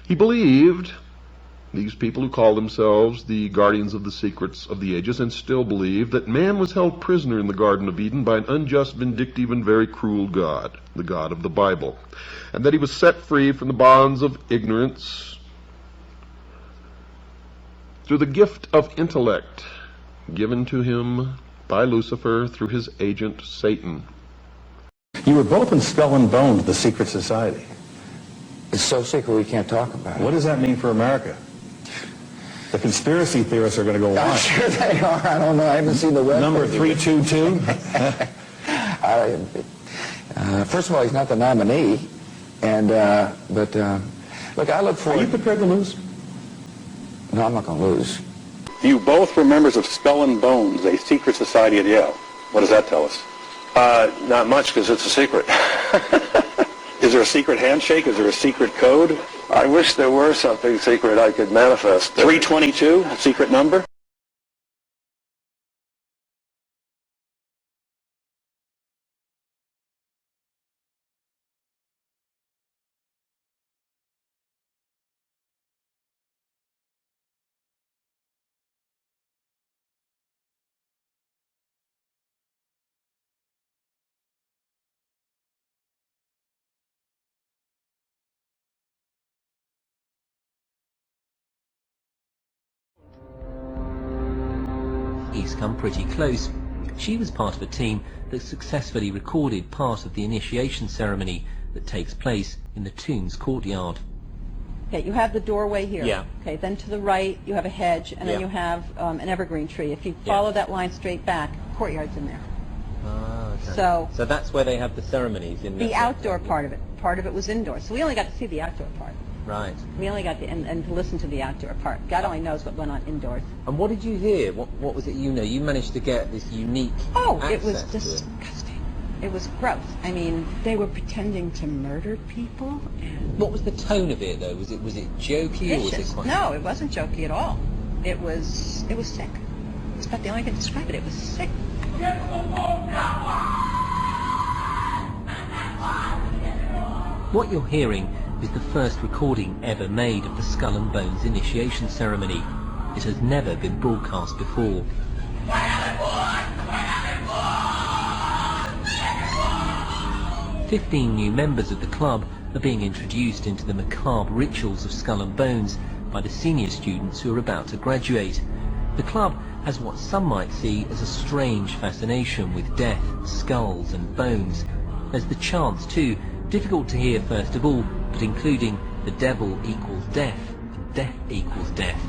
He believed, these people who call themselves the guardians of the secrets of the ages, and still believe, that man was held prisoner in the Garden of Eden by an unjust, vindictive, and very cruel God, the God of the Bible, and that he was set free from the bonds of ignorance through the gift of intellect given to him by Lucifer through his agent Satan. You were both in Skull and Bones, the secret society. It's so secret we can't talk about it. What does that mean for America? The conspiracy theorists are going to go on. I'm sure they are. I don't know. I haven't seen the web. Number 322? First of all, he's not the nominee. And, look, I look forward... Are you prepared to lose? No, I'm not going to lose. You both were members of Skull and Bones, a secret society at Yale. What does that tell us? Not much, because it's a secret. Is there a secret handshake? Is there a secret code? I wish there were something secret I could manifest. 322, a secret number? He's come pretty close. She was part of a team that successfully recorded part of the initiation ceremony that takes place in the tomb's courtyard. Okay, you have the doorway here. Yeah. Okay, then to the right you have a hedge, and then you have an evergreen tree. If you follow that line straight back, courtyard's in there. Ah, okay. So that's where they have the ceremonies in the outdoor part of it. Part of it was indoors. So we only got to see the outdoor part. Right. We only got to, and to listen to the outdoor part. God only knows what went on indoors. And what did you hear? What was it you know? You managed to get this unique It was access to disgusting. It was gross. I mean, they were pretending to murder people. And What was the tone of it, though? Was it jokey or was it quite... No, it wasn't jokey at all. It was sick. It's about the only way I can describe it. It was sick. What you're hearing is the first recording ever made of the Skull and Bones initiation ceremony. It has never been broadcast before. 15 new members of the club are being introduced into the macabre rituals of Skull and Bones by the senior students who are about to graduate. The club has what some might see as a strange fascination with death, skulls and bones. There's the chants too, difficult to hear first of all, but including the devil equals death, and death equals death.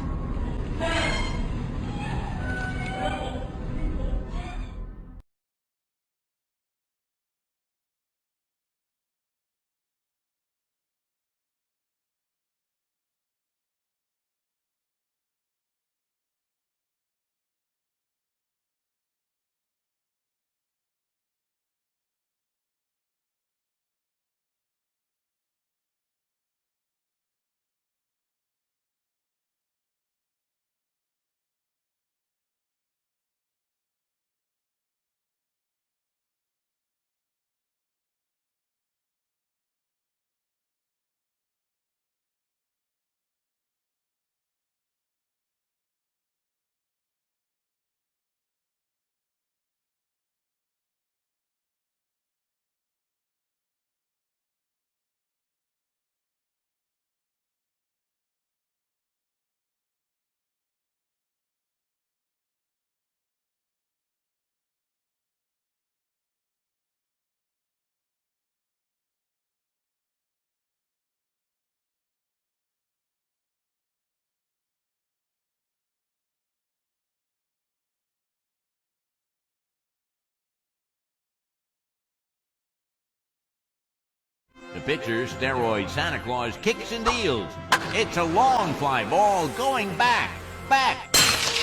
The pitcher, steroid Santa Claus, kicks and deals. It's a long fly ball going back,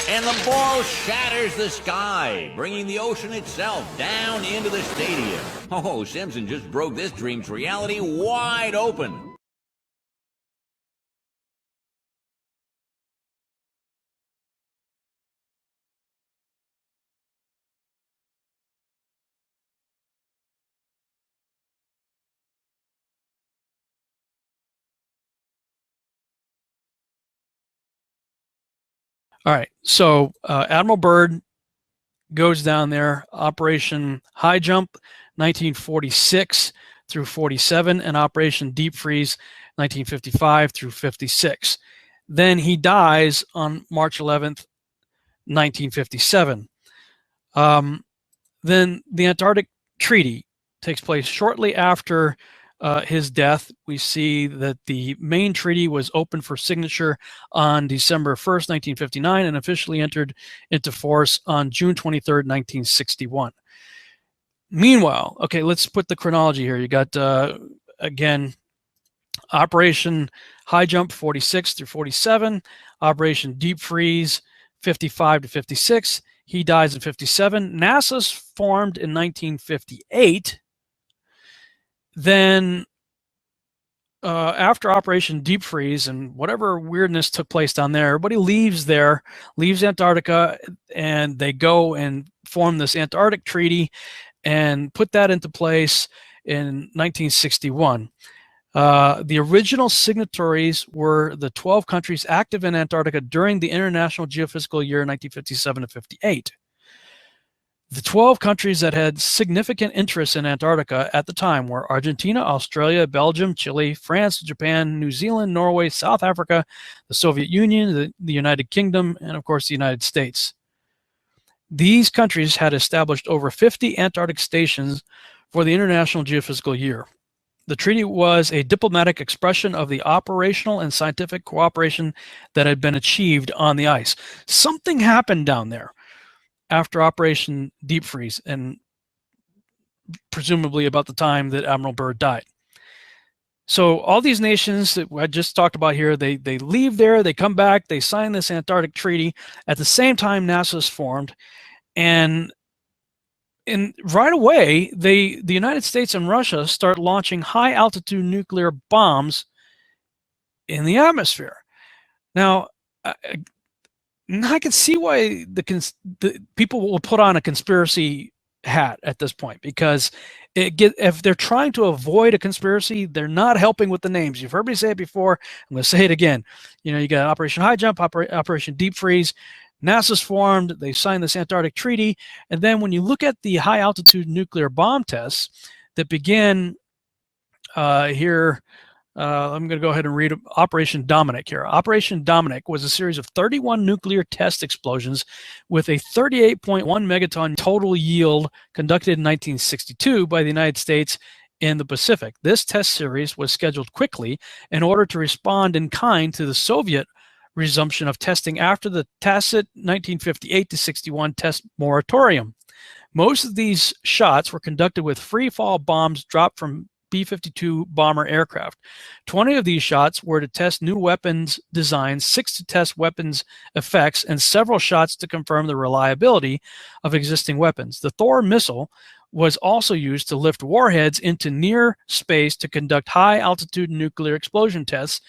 and the ball shatters the sky, bringing the ocean itself down into the stadium. Oh, Simpson just broke this dream's reality wide open. All right, so Admiral Byrd goes down there, Operation High Jump, 1946 through 47, and Operation Deep Freeze, 1955 through 56. Then he dies on March 11th, 1957. Then the Antarctic Treaty takes place shortly after his death. We see that the main treaty was open for signature on December 1st, 1959, and officially entered into force on June 23rd, 1961. Meanwhile, okay, let's put the chronology here. You got, again, Operation High Jump 46 through 47, Operation Deep Freeze 55 to 56. He dies in 57. NASA's formed in 1958. Then after Operation Deep Freeze and whatever weirdness took place down there, everybody leaves Antarctica, and they go and form this Antarctic Treaty and put that into place in 1961. The original signatories were the 12 countries active in Antarctica during the International Geophysical Year 1957 to 58. The 12 countries that had significant interest in Antarctica at the time were Argentina, Australia, Belgium, Chile, France, Japan, New Zealand, Norway, South Africa, the Soviet Union, the United Kingdom, and of course the United States. These countries had established over 50 Antarctic stations for the International Geophysical Year. The treaty was a diplomatic expression of the operational and scientific cooperation that had been achieved on the ice. Something happened down there after Operation Deep Freeze, and presumably about the time that Admiral Byrd died. So all these nations that I just talked about here, they leave there, they come back, they sign this Antarctic Treaty. At the same time, NASA is formed, and right away, the United States and Russia start launching high-altitude nuclear bombs in the atmosphere. Now, I can see why the people will put on a conspiracy hat at this point, because if they're trying to avoid a conspiracy, they're not helping with the names. You've heard me say it before. I'm going to say it again. You know, you got Operation High Jump, Operation Deep Freeze. NASA's formed. They signed this Antarctic Treaty. And then when you look at the high-altitude nuclear bomb tests that began here, I'm going to go ahead and read Operation Dominic here. Operation Dominic was a series of 31 nuclear test explosions with a 38.1 megaton total yield conducted in 1962 by the United States in the Pacific. This test series was scheduled quickly in order to respond in kind to the Soviet resumption of testing after the tacit 1958 to 61 test moratorium. Most of these shots were conducted with free-fall bombs dropped from B-52 bomber aircraft. 20 of these shots were to test new weapons designs, 6 to test weapons effects, and several shots to confirm the reliability of existing weapons. The Thor missile was also used to lift warheads into near space to conduct high-altitude nuclear explosion tests.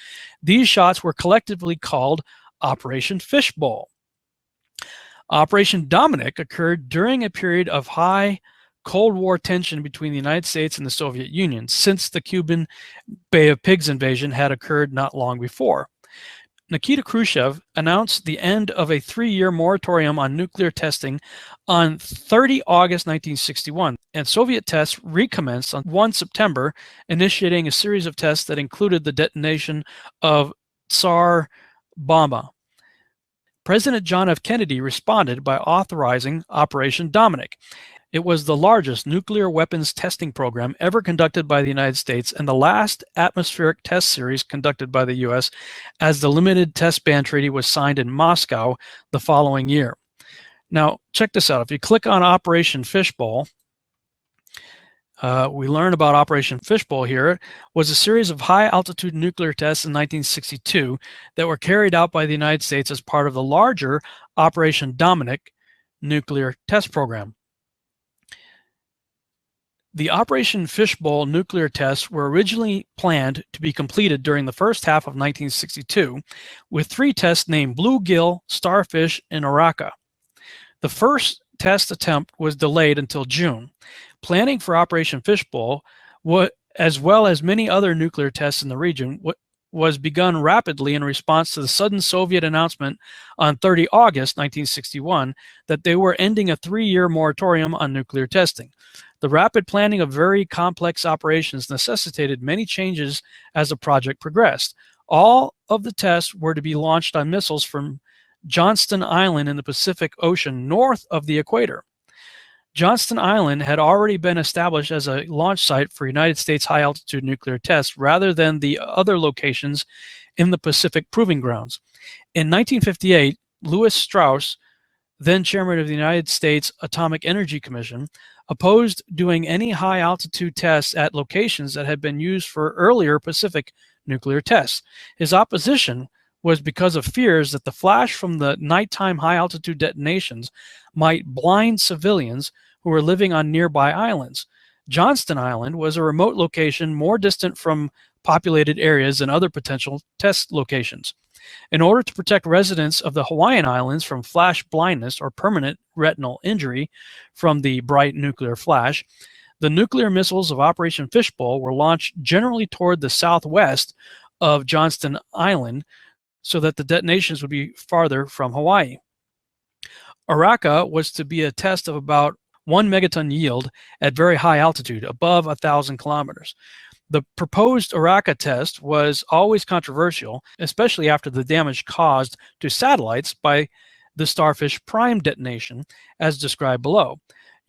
These shots were collectively called Operation Fishbowl. Operation Dominic occurred during a period of high Cold War tension between the United States and the Soviet Union, since the Cuban Bay of Pigs invasion had occurred not long before. Nikita Khrushchev announced the end of a 3-year moratorium on nuclear testing on 30 August 1961, and Soviet tests recommenced on 1 September, initiating a series of tests that included the detonation of Tsar Bomba. President John F. Kennedy responded by authorizing Operation Dominic. It was the largest nuclear weapons testing program ever conducted by the United States and the last atmospheric test series conducted by the U.S., as the Limited Test Ban Treaty was signed in Moscow the following year. Now, check this out. If you click on Operation Fishbowl, we learn about Operation Fishbowl here. It was a series of high-altitude nuclear tests in 1962 that were carried out by the United States as part of the larger Operation Dominic nuclear test program. The Operation Fishbowl nuclear tests were originally planned to be completed during the first half of 1962, with 3 tests named Bluegill, Starfish, and Orca. The first test attempt was delayed until June. Planning for Operation Fishbowl, as well as many other nuclear tests in the region, was begun rapidly in response to the sudden Soviet announcement on 30 August 1961 that they were ending a 3-year moratorium on nuclear testing. The rapid planning of very complex operations necessitated many changes as the project progressed. All of the tests were to be launched on missiles from Johnston Island in the Pacific Ocean north of the equator. Johnston Island had already been established as a launch site for United States high-altitude nuclear tests rather than the other locations in the Pacific Proving Grounds. In 1958, Lewis Strauss, then chairman of the United States Atomic Energy Commission, opposed doing any high-altitude tests at locations that had been used for earlier Pacific nuclear tests. His opposition was because of fears that the flash from the nighttime high-altitude detonations might blind civilians who were living on nearby islands. Johnston Island was a remote location more distant from populated areas than other potential test locations. In order to protect residents of the Hawaiian Islands from flash blindness or permanent retinal injury from the bright nuclear flash, the nuclear missiles of Operation Fishbowl were launched generally toward the southwest of Johnston Island so that the detonations would be farther from Hawaii. Araka was to be a test of about 1 megaton yield at very high altitude, above 1,000 kilometers. The proposed Araka test was always controversial, especially after the damage caused to satellites by the Starfish Prime detonation, as described below.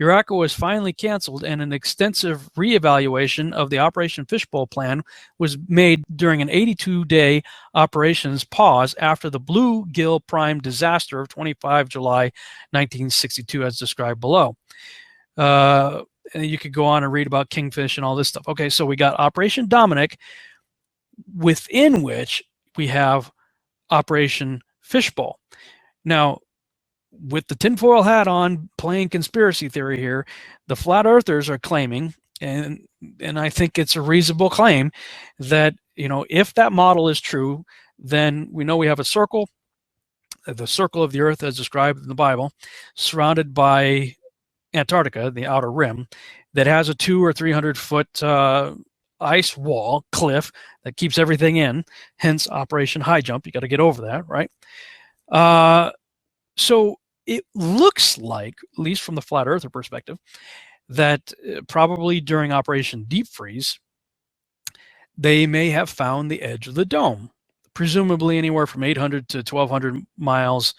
Araka was finally canceled, and an extensive reevaluation of the Operation Fishbowl plan was made during an 82-day operations pause after the Bluegill Prime disaster of 25 July 1962, as described below. And you could go on and read about Kingfish and all this stuff. Okay, so we got Operation Dominic, within which we have Operation Fishbowl. Now, with the tinfoil hat on, playing conspiracy theory here, the flat earthers are claiming, and I think it's a reasonable claim, that, you know, if that model is true, then we know we have a circle, the circle of the earth as described in the Bible, surrounded by Antarctica, the outer rim, that has a 200 or 300 foot ice wall, cliff, that keeps everything in, hence Operation High Jump. You got to get over that, right? So it looks like, at least from the flat earther perspective, that probably during Operation Deep Freeze, they may have found the edge of the dome, presumably anywhere from 800 to 1,200 miles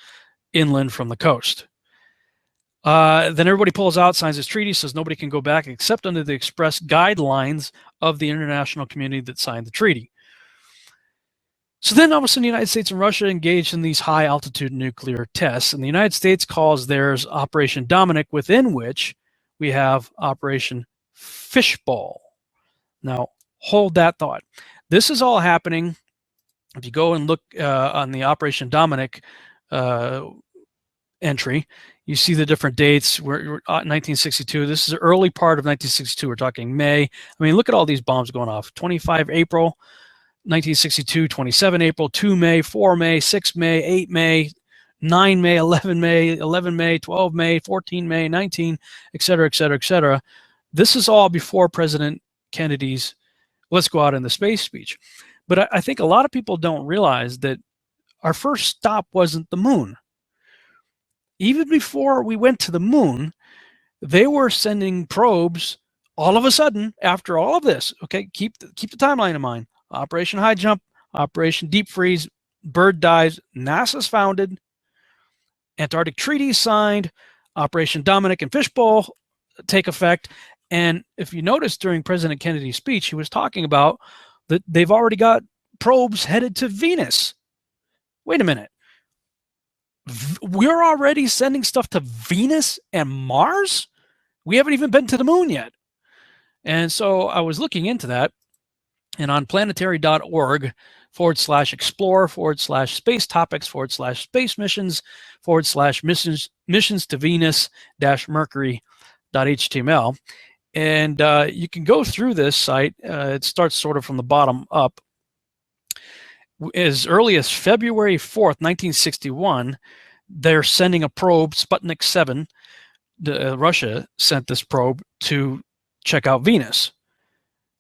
inland from the coast. Then everybody pulls out, signs this treaty, says nobody can go back except under the express guidelines of the international community that signed the treaty. So then all of a sudden the United States and Russia engaged in these high altitude nuclear tests, and the United States calls theirs Operation Dominic, within which we have Operation Fishbowl. Now hold that thought. This is all happening. If you go and look on the Operation Dominic entry, you see the different dates. We're 1962. This is the early part of 1962. We're talking May. I mean, look at all these bombs going off. 25 April 1962, 27 April, 2 May, 4 May, 6 May, 8 May, 9 May, 11 May, 11 May, 12 May, 14 May, 19, et cetera, et cetera, et cetera. This is all before President Kennedy's "Let's go out in the space" speech. But I think a lot of people don't realize that our first stop wasn't the moon. Even before we went to the moon, they were sending probes all of a sudden after all of this. Okay, keep the timeline in mind. Operation High Jump, Operation Deep Freeze, Bird dies, NASA's founded, Antarctic Treaty signed, Operation Dominic and Fishbowl take effect. And if you notice during President Kennedy's speech, he was talking about that they've already got probes headed to Venus. Wait a minute. We're already sending stuff to Venus and Mars? We haven't even been to the moon yet. And so I was looking into that, and on planetary.org/explore/space topics/space missions to Venus-Mercury.html. And you can go through this site. It starts sort of from the bottom up. As early as February 4th, 1961, they're sending a probe, Sputnik 7. Russia sent this probe to check out Venus.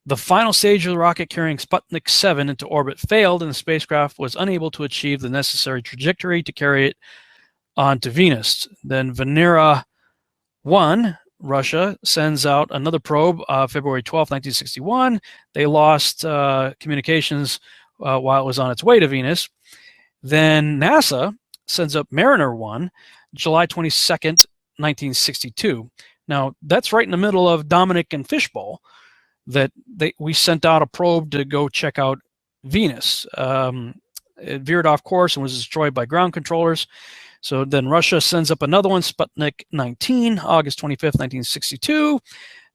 The final stage of the rocket carrying Sputnik 7 into orbit failed, and the spacecraft was unable to achieve the necessary trajectory to carry it onto Venus. Then Venera 1, Russia, sends out another probe February 12, 1961. They lost communications while it was on its way to Venus. Then NASA sends up Mariner 1, July 22nd, 1962. Now, that's right in the middle of Dominic and Fishbowl that we sent out a probe to go check out Venus. It veered off course and was destroyed by ground controllers. So then Russia sends up another one, Sputnik 19, August 25th, 1962.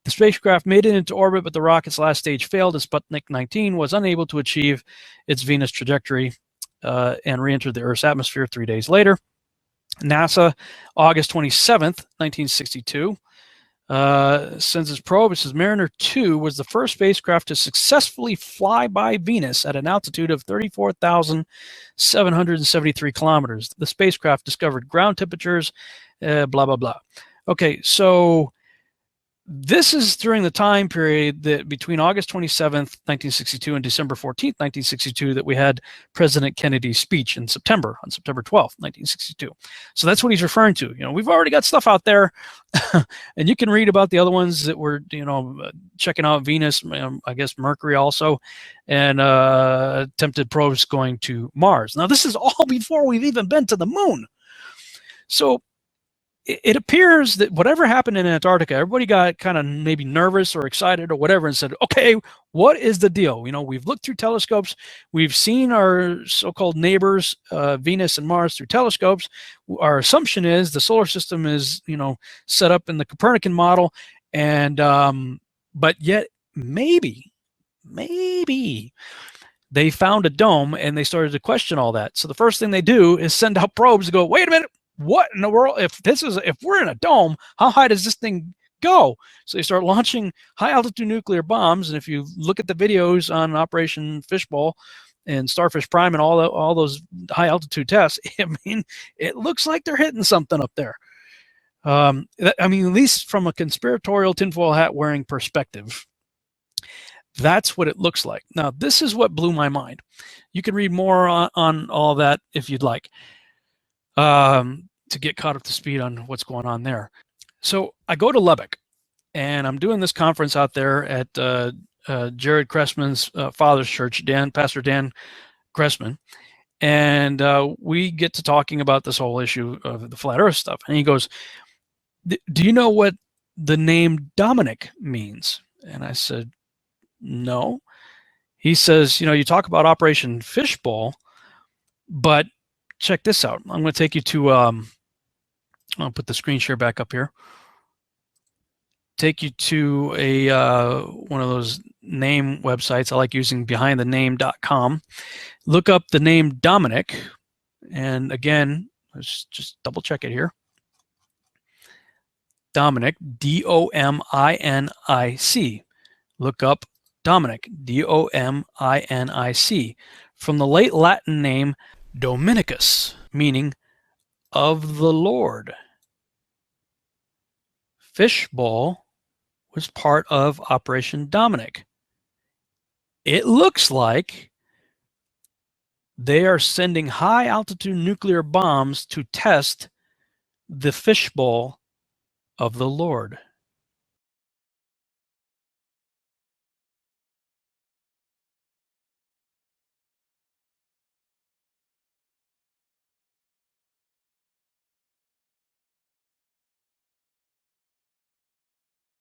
The spacecraft made it into orbit, but the rocket's last stage failed, and Sputnik 19 was unable to achieve its Venus trajectory and re-entered the Earth's atmosphere 3 days later. NASA, August 27th, 1962, sends its probe. It says Mariner 2 was the first spacecraft to successfully fly by Venus at an altitude of 34,773 kilometers. The spacecraft discovered ground temperatures, blah, blah, blah. Okay, so this is during the time period that between August 27th, 1962 and December 14th, 1962 that we had President Kennedy's speech in September, on September 12th, 1962. So that's what he's referring to. You know, we've already got stuff out there and you can read about the other ones that were, you know, checking out Venus, I guess Mercury also, and attempted probes going to Mars. Now, this is all before we've even been to the moon. So it appears that whatever happened in Antarctica, everybody got kind of maybe nervous or excited or whatever and said, okay, what is the deal? You know, we've looked through telescopes. We've seen our so-called neighbors, Venus and Mars, through telescopes. Our assumption is the solar system is, you know, set up in the Copernican model. And, but yet maybe they found a dome and they started to question all that. So the first thing they do is send out probes to go, wait a minute. What in the world? If we're in a dome, how high does this thing go? So they start launching high altitude nuclear bombs. And if you look at the videos on Operation Fishbowl and Starfish Prime and all those high altitude tests, I mean, it looks like they're hitting something up there. I mean, at least from a conspiratorial tinfoil hat wearing perspective, that's what it looks like. Now, this is what blew my mind. You can read more on all that if you'd like. To get caught up to speed on what's going on there. So I go to Lubbock, and I'm doing this conference out there at Jared Cressman's father's church, Pastor Dan Cressman, and we get to talking about this whole issue of the flat Earth stuff. And he goes, "Do you know what the name Dominic means?" And I said, "No." He says, "You know, you talk about Operation Fishbowl, but check this out. I'm going to take you to, I'll put the screen share back up here. Take you to a one of those name websites. I like using behindthename.com. Look up the name Dominic. And again, let's just double check it here. Dominic, D-O-M-I-N-I-C. Look up Dominic, D-O-M-I-N-I-C. From the late Latin name Dominicus, meaning of the Lord. Fishbowl was part of Operation Dominic. It looks like they are sending high altitude nuclear bombs to test the fishbowl of the Lord.